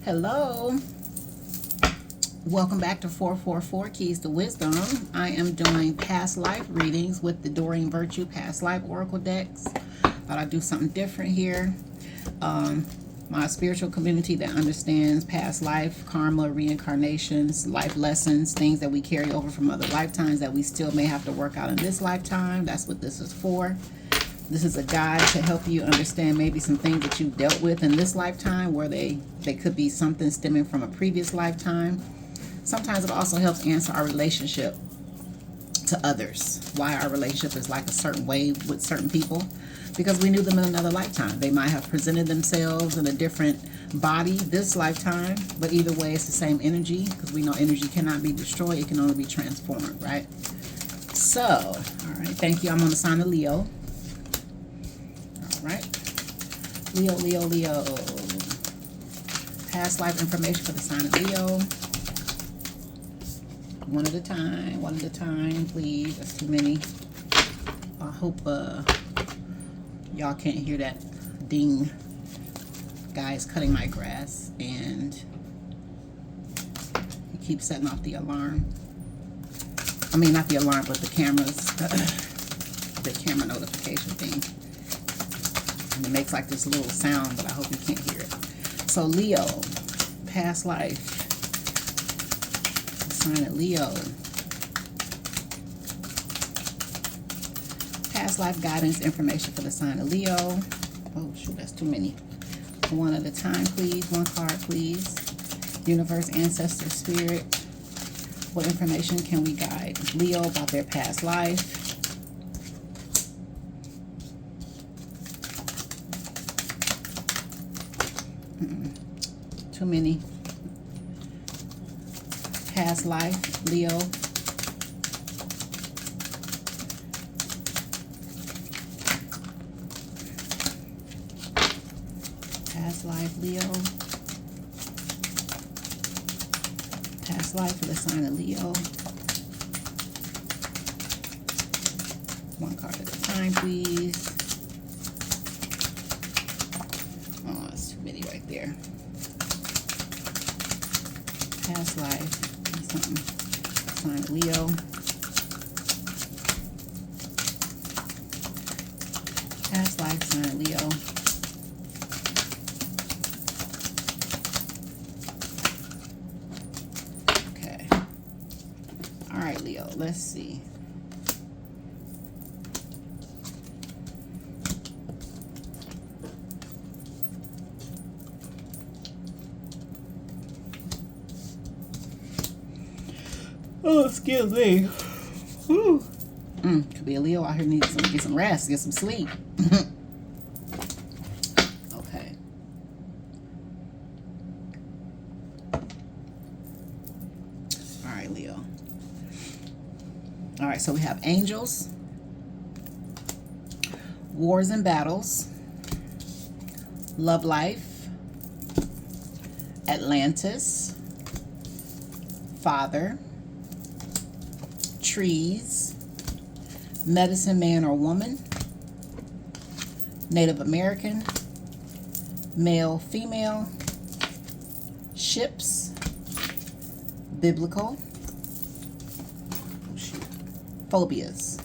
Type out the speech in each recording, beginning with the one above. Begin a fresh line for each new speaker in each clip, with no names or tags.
Hello. Welcome back to 444 Keys to Wisdom. I am doing past life readings with the Doreen Virtue Past Life Oracle decks. Thought I'd do something different here. My spiritual community that understands past life, karma, reincarnations, life lessons, things that we carry over from other lifetimes that we still may have to work out in this lifetime. That's what this is for. This is a guide to help you understand maybe some things that you've dealt with in this lifetime where they could be something stemming from a previous lifetime. Sometimes it also helps answer our relationship to others. Why our relationship is like a certain way with certain people. Because we knew them in another lifetime. They might have presented themselves in a different body this lifetime. But either way, it's the same energy. Because we know energy cannot be destroyed. It can only be transformed, right? So, all right. Thank you. I'm on the sign of Leo. All right. Leo, Leo, Leo. Past life information for the sign of Leo. One at a time, please. That's too many. I hope y'all can't hear that ding. Guys cutting my grass and he keeps setting off the alarm. I mean, not the alarm, but the cameras, the camera notification thing. And it makes like this little sound, but I hope you can't hear it. So Leo, past life, sign of Leo. Past life guidance information for the sign of Leo. Oh shoot, that's too many. One at a time, please. One card, please. Universe, ancestor, spirit. What information can we guide Leo about their past life? Too many. Past life, Leo. Past life, Leo. Past life for the sign of Leo. One card at a time, please. Oh, that's too many right there. Past life, something. Sign of Leo. Past life, sign of Leo. Okay. All right, Leo. Let's see. Oh, excuse me. Whew. Could be a Leo out here needs to get some rest, get some sleep. Okay. All right, Leo. All right, so we have angels, wars and battles, love life, Atlantis, father, trees, medicine man or woman, Native American, male, female, ships, biblical, phobias.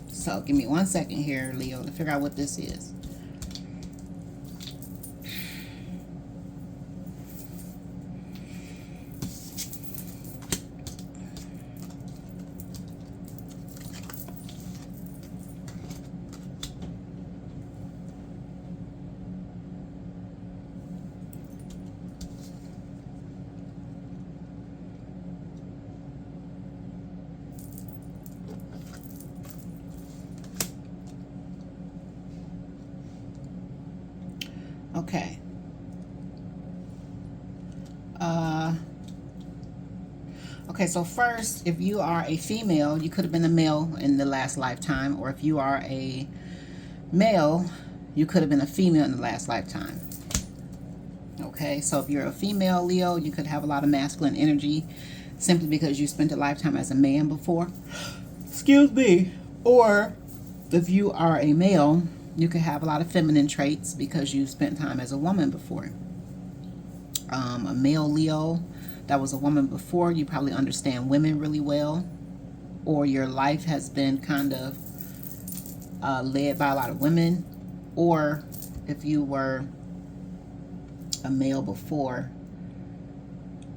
So give me 1 second here, Leo, to figure out what this is. Okay. Okay, so first, if you are a female, you could have been a male in the last lifetime, or if you are a male, you could have been a female in the last lifetime. Okay, so if you're a female, Leo, you could have a lot of masculine energy simply because you spent a lifetime as a man before. Excuse me. Or if you are a male, you could have a lot of feminine traits because you spent time as a woman before. A male Leo that was a woman before, you probably understand women really well, or your life has been kind of led by a lot of women, or if you were a male before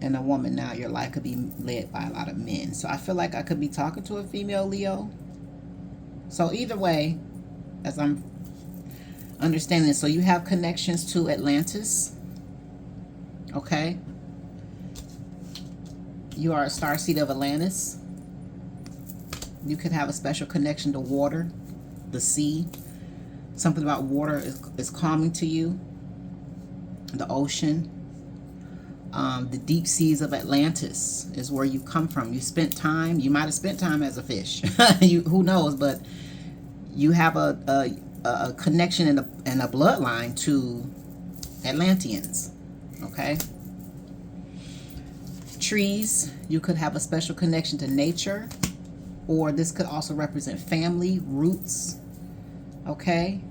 and a woman now, your life could be led by a lot of men. So I feel like I could be talking to a female Leo. So either way, as I'm understanding this, so you have connections to Atlantis. Okay. You are a starseed of Atlantis. You could have a special connection to water, the sea. Something about water is calming to you. The ocean. The deep seas of Atlantis is where you come from. You spent time. You might have spent time as a fish. Who knows? But you have a connection and a bloodline to Atlanteans. Okay. Trees. You could have a special connection to nature, or this could also represent family, roots. Okay.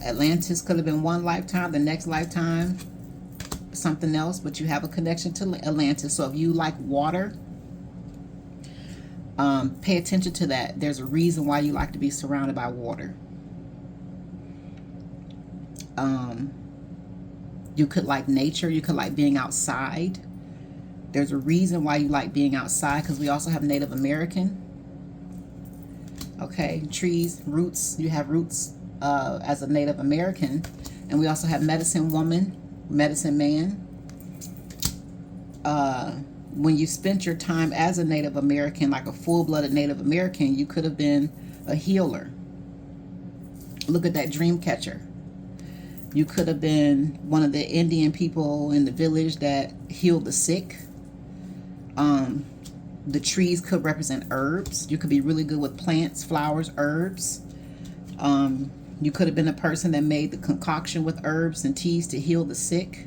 Atlantis could have been one lifetime, the next lifetime something else, but you have a connection to Atlantis. So if you like water, pay attention to that. There's a reason why you like to be surrounded by water. You could like nature. You could like being outside. There's a reason why you like being outside, because we also have Native American. Okay, trees, roots. You have roots as a Native American, and we also have medicine woman, medicine man. When you spent your time as a Native American, like a full-blooded Native American, you could have been a healer. Look at that dream catcher. You could have been one of the Indian people in the village that healed the sick. The trees could represent herbs. You could be really good with plants, flowers, herbs. You could have been a person that made the concoction with herbs and teas to heal the sick.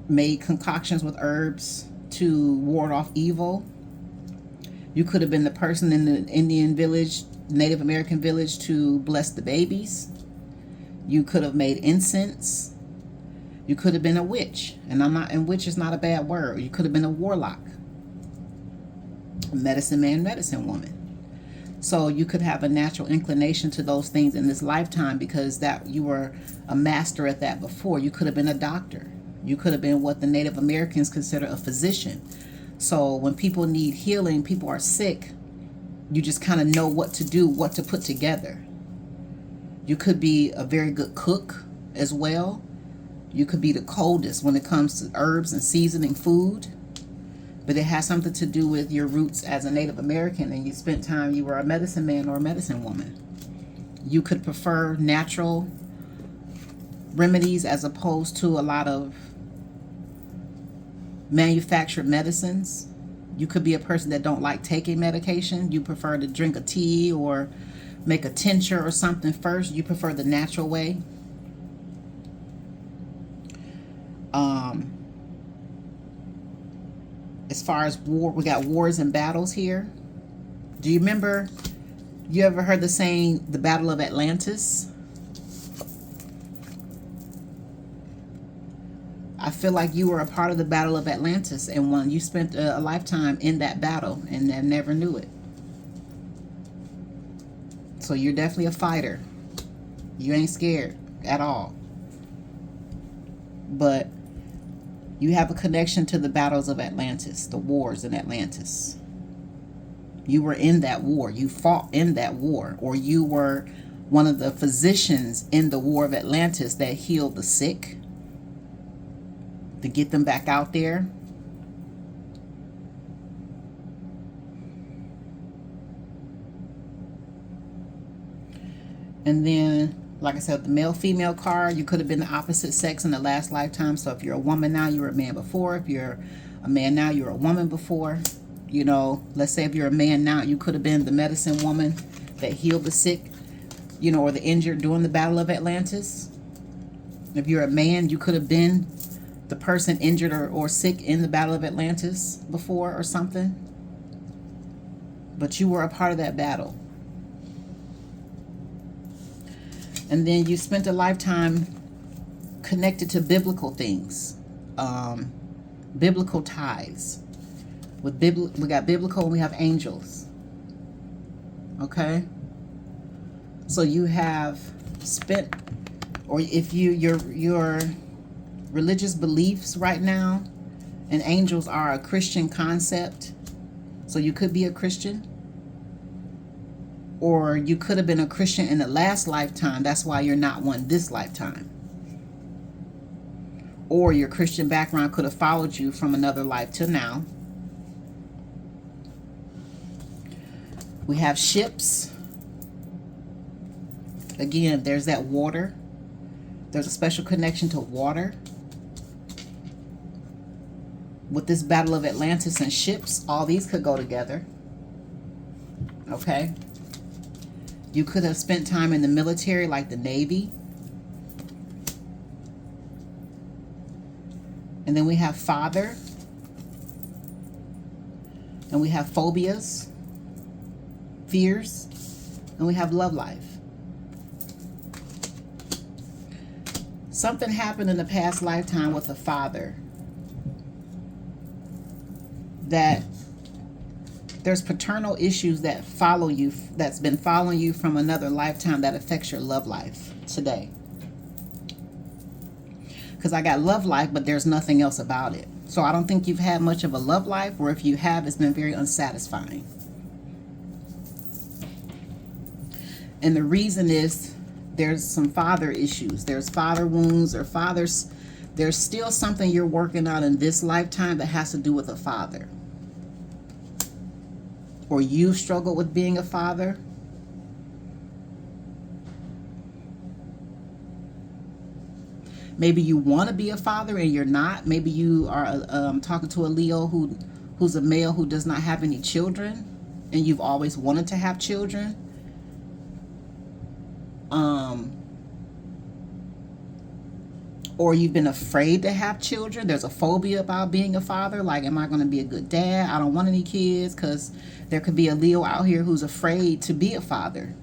Made concoctions with herbs to ward off evil. You could have been the person in the Indian village, Native American village, to bless the babies. You could have made incense. You could have been a witch, and witch is not a bad word. You could have been a warlock, a medicine man, medicine woman. So you could have a natural inclination to those things in this lifetime, because that you were a master at that before. You could have been a doctor. You could have been what the Native Americans consider a physician. So when people need healing, people are sick, you just kind of know what to do, what to put together. You could be a very good cook as well. You could be the coldest when it comes to herbs and seasoning food. But it has something to do with your roots as a Native American, and you spent time, you were a medicine man or a medicine woman. You could prefer natural remedies as opposed to a lot of manufactured medicines. You could be a person that don't like taking medication. You prefer to drink a tea or make a tincture or something first. You prefer the natural way. As far as war, we got wars and battles here. Do you remember, you ever heard the saying, the Battle of Atlantis? I feel like you were a part of the Battle of Atlantis, and when you spent a lifetime in that battle and never knew it. So you're definitely a fighter. You ain't scared at all. But you have a connection to the battles of Atlantis, the wars in Atlantis. You were in that war. You fought in that war. Or you were one of the physicians in the War of Atlantis that healed the sick, to get them back out there. And then, like I said, the male-female card, you could have been the opposite sex in the last lifetime. So if you're a woman now, you were a man before. If you're a man now, you were a woman before. You know, let's say if you're a man now, you could have been the medicine woman that healed the sick, you know, or the injured during the Battle of Atlantis. If you're a man, you could have been the person injured or sick in the Battle of Atlantis before or something. But you were a part of that battle. And then you spent a lifetime connected to biblical things, biblical ties. We got biblical and we have angels. Okay? So you have spent, or if your religious beliefs right now, and angels are a Christian concept, so you could be a Christian, or you could have been a Christian in the last lifetime, that's why you're not one this lifetime. Or your Christian background could have followed you from another life to now. We have ships. Again, there's that water. There's a special connection to water. With this Battle of Atlantis and ships, all these could go together. Okay? You could have spent time in the military, like the Navy. And then we have father. And we have phobias, fears, and we have love life. Something happened in the past lifetime with a father that there's paternal issues that follow you, that's been following you from another lifetime, that affects your love life today. Because I got love life, but there's nothing else about it. So I don't think you've had much of a love life, or if you have, it's been very unsatisfying. And the reason is there's some father issues. There's father wounds or fathers. There's still something you're working on in this lifetime that has to do with a father. Or you struggle with being a father. Maybe you want to be a father and you're not. Maybe you are talking to a Leo who's a male who does not have any children, and you've always wanted to have children. Or you've been afraid to have children. There's a phobia about being a father. Like, am I going to be a good dad? I don't want any kids, because there could be a Leo out here who's afraid to be a father.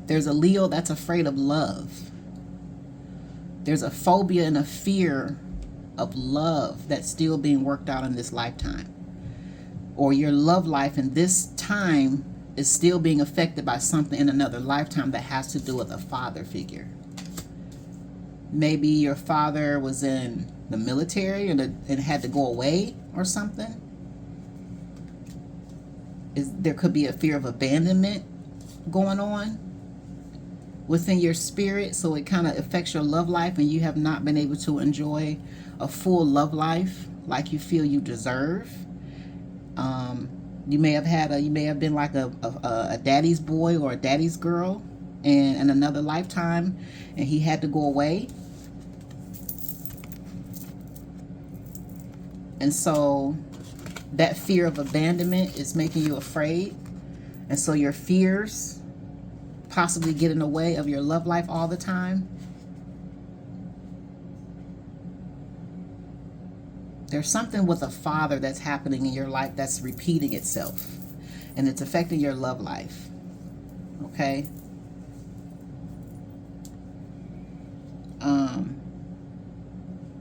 There's a Leo that's afraid of love. There's a phobia and a fear of love that's still being worked out in this lifetime. Or your love life in this time is still being affected by something in another lifetime that has to do with a father figure. Maybe your father was in the military and had to go away or something. There could be a fear of abandonment going on within your spirit, so it kind of affects your love life, and you have not been able to enjoy a full love life like you feel you deserve. You may have been like a daddy's boy or a daddy's girl in another lifetime, and he had to go away. And so that fear of abandonment is making you afraid. And so your fears possibly get in the way of your love life all the time. There's something with a father that's happening in your life that's repeating itself, and it's affecting your love life. Okay?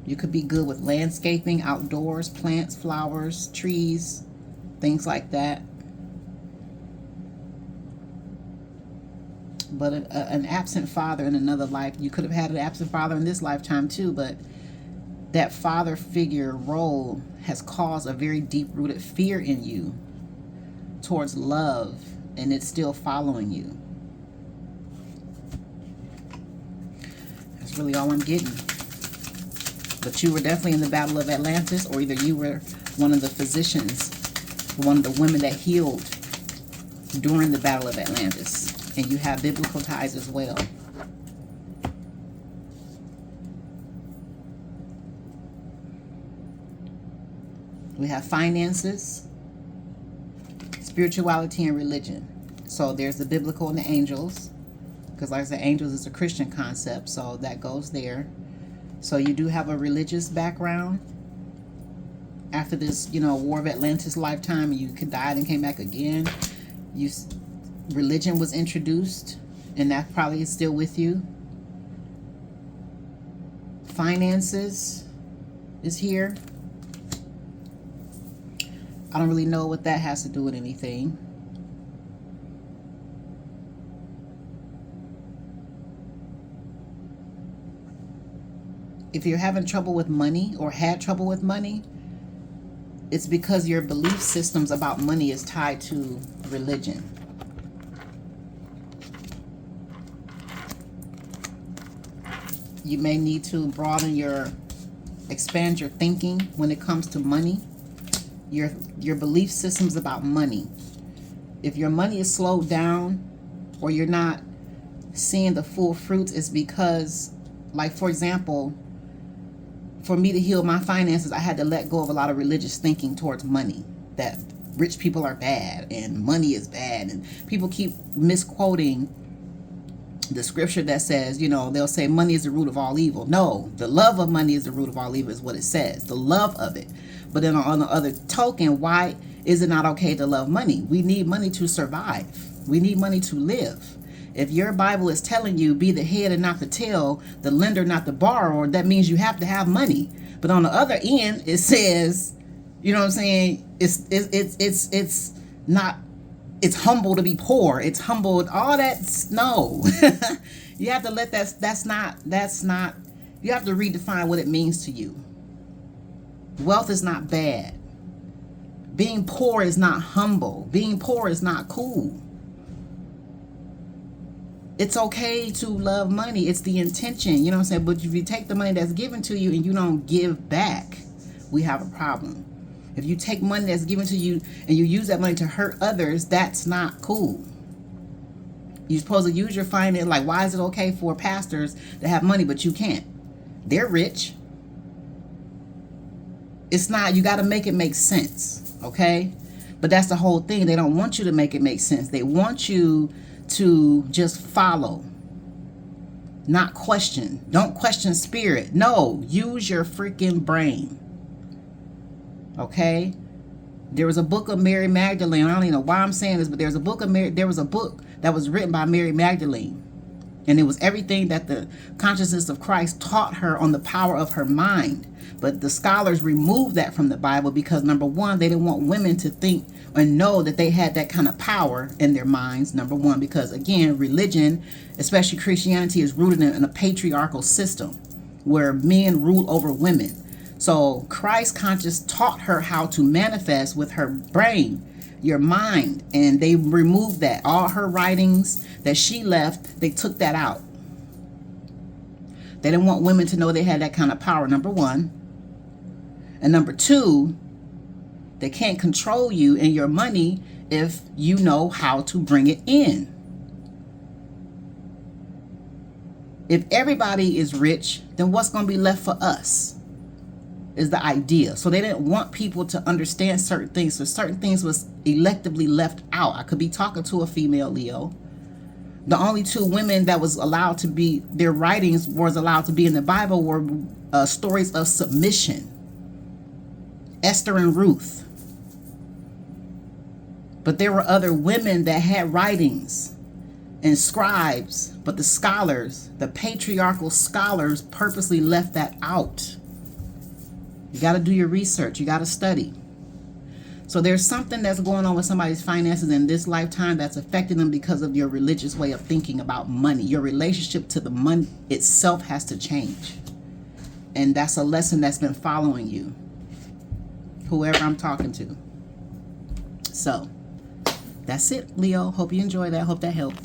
You could be good with landscaping, outdoors, plants, flowers, trees, things like that. But an absent father in another life, you could have had an absent father in this lifetime too, but that father figure role has caused a very deep-rooted fear in you towards love, and it's still following you. That's really all I'm getting. But you were definitely in the Battle of Atlantis, or either you were one of the physicians, one of the women that healed during the Battle of Atlantis. And you have biblical ties as well. We have finances, spirituality, and religion. So there's the biblical and the angels. Because like I said, angels is a Christian concept, so that goes there. So you do have a religious background. After this, War of Atlantis lifetime, you died and came back again. Religion was introduced, and that probably is still with you. Finances is here. I don't really know what that has to do with anything. If you're having trouble with money or had trouble with money, it's because your belief systems about money is tied to religion. You may need to expand your thinking when it comes to money. Your belief systems about money. If your money is slowed down or you're not seeing the full fruits, it's because, like, for example, for me to heal my finances, I had to let go of a lot of religious thinking towards money, that rich people are bad and money is bad. And people keep misquoting the scripture that says, you know, they'll say money is the root of all evil. No, the love of money is the root of all evil is what it says, the love of it. But then on the other token, why is it not okay to love money? We need money to survive. We need money to live. If your Bible is telling you be the head and not the tail, the lender, not the borrower, that means you have to have money. But on the other end, it says, you know what I'm saying? It's not, it's humble to be poor. It's humble. All that, no. You have to let that's not, you have to redefine what it means to you. Wealth is not bad. Being poor is not humble. Being poor is not cool. It's okay to love money. It's the intention, you know what I'm saying? But if you take the money that's given to you and you don't give back, we have a problem. If you take money that's given to you and you use that money to hurt others, that's not cool. You're supposed to use your finance. Like, why is it okay for pastors to have money, but you can't? They're rich. It's not, you got to make it make sense, okay? But that's the whole thing. They don't want you to make it make sense. They want you to just follow, not question. Don't question spirit. No, use your freaking brain. Okay? There was a book of Mary Magdalene. I don't even know why I'm saying this, but there was a book that was written by Mary Magdalene. And it was everything that the consciousness of Christ taught her on the power of her mind. But the scholars removed that from the Bible because, number one, they didn't want women to think and know that they had that kind of power in their minds, number one, because, again, religion, especially Christianity, is rooted in a patriarchal system where men rule over women. So Christ conscious taught her how to manifest with her brain, your mind, and they removed that. All her writings that she left, they took that out. They didn't want women to know they had that kind of power, number one. And number two, they can't control you and your money if you know how to bring it in. If everybody is rich, then what's going to be left for us is the idea. So they didn't want people to understand certain things. So certain things was electively left out. I could be talking to a female Leo. The only two women that was allowed to be, their writings was allowed to be in the Bible were stories of submission. Esther and Ruth. But there were other women that had writings and scribes, but the scholars, the patriarchal scholars, purposely left that out. You got to do your research. You got to study. So there's something that's going on with somebody's finances in this lifetime that's affecting them because of your religious way of thinking about money. Your relationship to the money itself has to change. And that's a lesson that's been following you, whoever I'm talking to. So that's it, Leo. Hope you enjoy that. Hope that helped.